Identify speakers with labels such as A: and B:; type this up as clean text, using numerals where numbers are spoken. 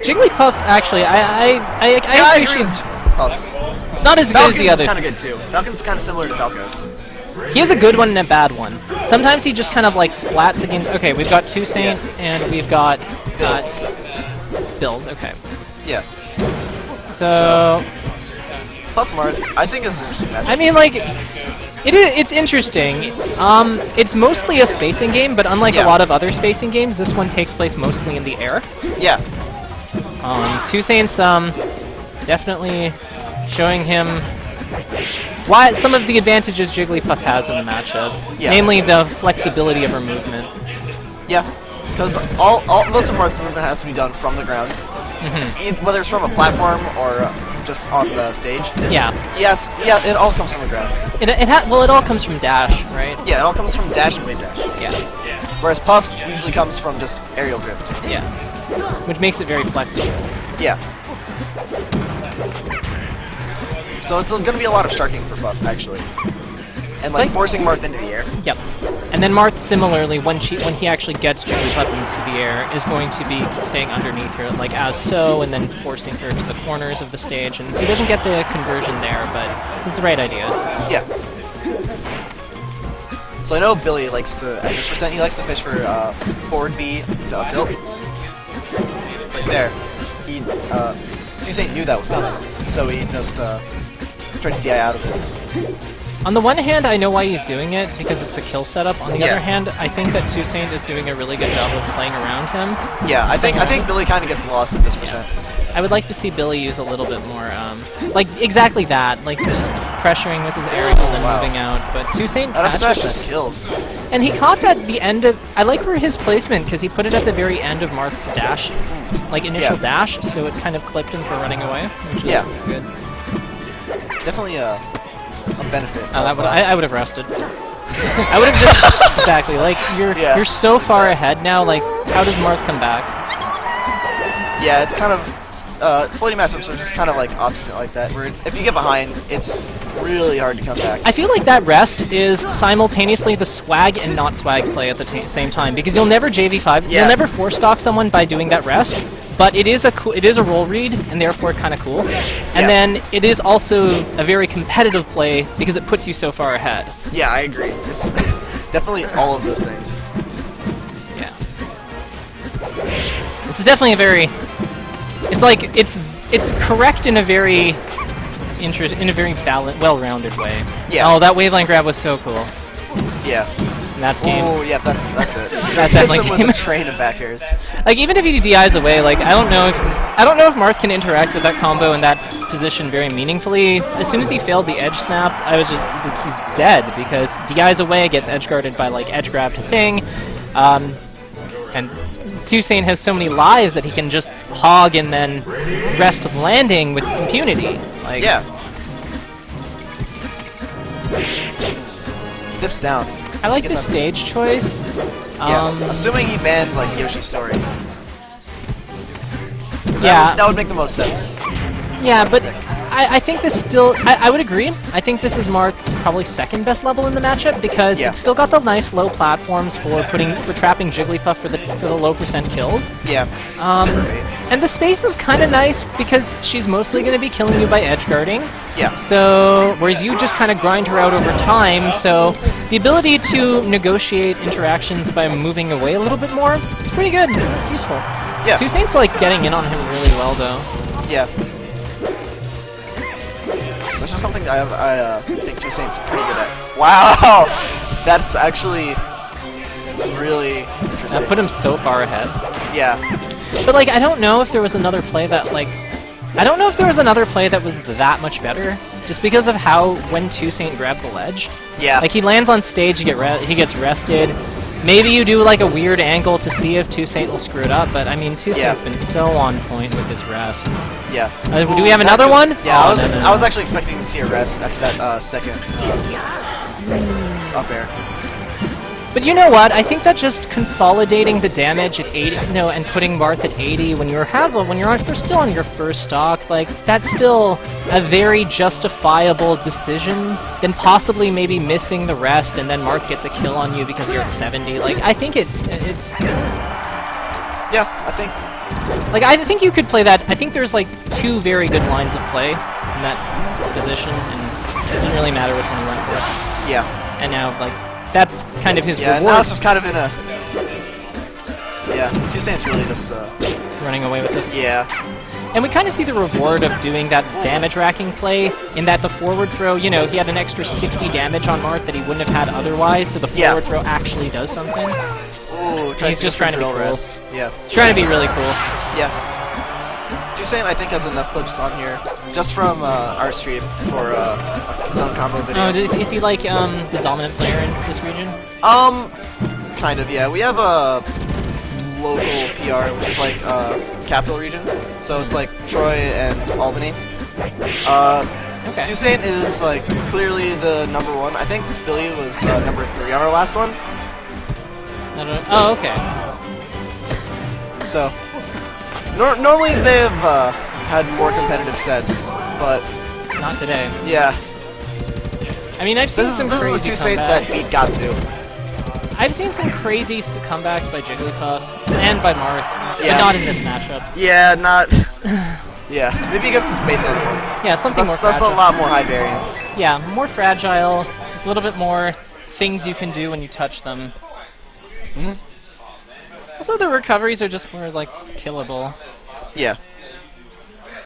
A: Jigglypuff, actually, I appreciate...
B: Puffs.
A: It's not as good as the
B: Falcon's
A: other.
B: kind of good too. Falcon's kind of similar to Falco's.
A: He has a good one and a bad one. Sometimes he just kind of like splats against... Okay, we've got 2saint and we've got... Billz, okay.
B: Yeah.
A: So...
B: Puff Marth, I think is an interesting matchup.
A: I mean, like... It's interesting. It's mostly a spacing game, but unlike a lot of other spacing games, this one takes place mostly in the air.
B: Yeah.
A: 2saint's definitely showing him why some of the advantages Jigglypuff has in the matchup, namely the flexibility of her movement.
B: Yeah, because most of Marth's movement has to be done from the ground, whether it's from a platform or just on the stage. Yes, it all comes from the ground.
A: Well, it all comes from dash, right?
B: Yeah, it all comes from dash and wave dash.
A: Yeah.
B: Whereas Puffs usually comes from just aerial drift.
A: Yeah. Which makes it very flexible.
B: Yeah. So it's going to be a lot of sharking for Puff, actually. And like forcing Marth into the air.
A: Yep. And then Marth, similarly, when he actually gets Jigglypuff into the air, is going to be staying underneath her, like as so, and then forcing her to the corners of the stage. And he doesn't get the conversion there, but it's the right idea.
B: Yeah. So I know Billy likes to, at this percent, he likes to fish for forward B to up tilt. Right there. 2saint knew that was coming, so he just tried to DI out of it.
A: On the one hand, I know why he's doing it, because it's a kill setup. On the other hand, I think that 2saint is doing a really good job of playing around him.
B: Yeah, I think Billy kind of gets lost at this percent.
A: I would like to see Billy use a little bit more, like, exactly that, like, just pressuring with his aerial and moving out, but 2saint
B: That smash just kills.
A: And he caught that at the end of... I like where his placement, because he put it at the very end of Marth's dash, like, initial dash, so it kind of clipped him for running away, which is good.
B: Definitely a benefit.
A: Oh, I would have rested. I would have just... Exactly, like, you're so far ahead now, like, how does Marth come back?
B: Yeah, it's kind of... floating matchups are just kind of like obstinate like that, where if you get behind, it's really hard to come back.
A: I feel like that rest is simultaneously the swag and not swag play at the same time, because you'll never JV5, you'll never force stock someone by doing that rest, but it is a roll read, and therefore kind of cool. And then it is also a very competitive play, because it puts you so far ahead.
B: Yeah, I agree. It's definitely all of those things.
A: Yeah. This is definitely a very... It's like it's correct in a very well-rounded way. Yeah. Oh, that waveline grab was so cool.
B: Yeah.
A: And that's game.
B: Oh, yeah, that's it.
A: That's definitely game.
B: With a train of back airs.
A: Like even if he DIs away, like I don't know if Marth can interact with that combo in that position very meaningfully. As soon as he failed the edge snap, I was just like, he's dead because DIs away, gets edge guarded by like edge grab to thing, and 2saint has so many lives that he can just hog and then rest landing with impunity. Like,
B: dips down.
A: I like the stage choice.
B: Assuming he banned like Yoshi's story. That would make the most sense.
A: Yeah, but I think this still... I would agree. I think this is Marth's probably second best level in the matchup because it's still got the nice low platforms for trapping Jigglypuff for the low percent kills.
B: Yeah.
A: And the space is kind of nice because she's mostly going to be killing you by edge guarding.
B: Yeah.
A: So, whereas you just kind of grind her out over time, so the ability to negotiate interactions by moving away a little bit more, it's pretty good. It's useful.
B: Yeah.
A: 2saint's like getting in on him really well though.
B: Yeah. That's just something I think 2saint's pretty good at. Wow! That's actually really interesting.
A: That put him so far ahead.
B: Yeah.
A: But like, I don't know if there was another play that like... I don't know if there was another play that was that much better, just because of how when 2saint grabbed the ledge.
B: Yeah.
A: Like he lands on stage, he gets rested. Maybe you do like a weird angle to see if 2saint will screw it up, but I mean 2saint's been so on point with his rests.
B: Yeah.
A: Do we have another one?
B: Yeah, I was actually expecting to see a rest after that second up air.
A: But you know what? I think that just consolidating the damage at 80, and putting Marth at 80 when you're still on your first stock, like that's still a very justifiable decision than possibly maybe missing the rest and then Marth gets a kill on you because you're at 70. Like I think it's.
B: Yeah, I think
A: Like, I think you could play that. I think there's, like, 2 very good lines of play in that position, and it didn't really matter which one he went for.
B: Yeah.
A: And now, like, that's kind of his
B: Yeah,
A: reward.
B: now it's just kind of in a... Yeah, 2saint's really just...
A: running away with this.
B: Yeah.
A: And we kind of see the reward of doing that damage-racking play in that the forward throw, you know, he had an extra 60 damage on Marth that he wouldn't have had otherwise, so the forward throw actually does something.
B: Ooh,
A: he's just trying to be cool.
B: Yeah.
A: He's trying to be really cool.
B: Yeah. 2saint, I think, has enough clips on here, just from our stream, for his own combo video.
A: Oh, is he like the dominant player in this region?
B: Kind of, yeah. We have a local PR, which is like capital region, so it's like Troy and Albany.
A: Okay.
B: 2saint is like clearly the number 1. I think Billy was number 3 on our last one.
A: I don't know. Oh, okay.
B: So normally they've had more competitive sets, but
A: not today.
B: Yeah.
A: I mean, I've seen some crazy comebacks.
B: This is the 2saint that beat Gatsu.
A: I've seen some crazy comebacks by Jigglypuff and by Marth, but not in this matchup.
B: Yeah, not... Yeah, maybe against the Space Animal.
A: Yeah, something more fragile.
B: That's a lot more high variance.
A: Yeah, more fragile. There's a little bit more things you can do when you touch them.
B: Mm-hmm.
A: Also, the recoveries are just more, like, killable.
B: Yeah.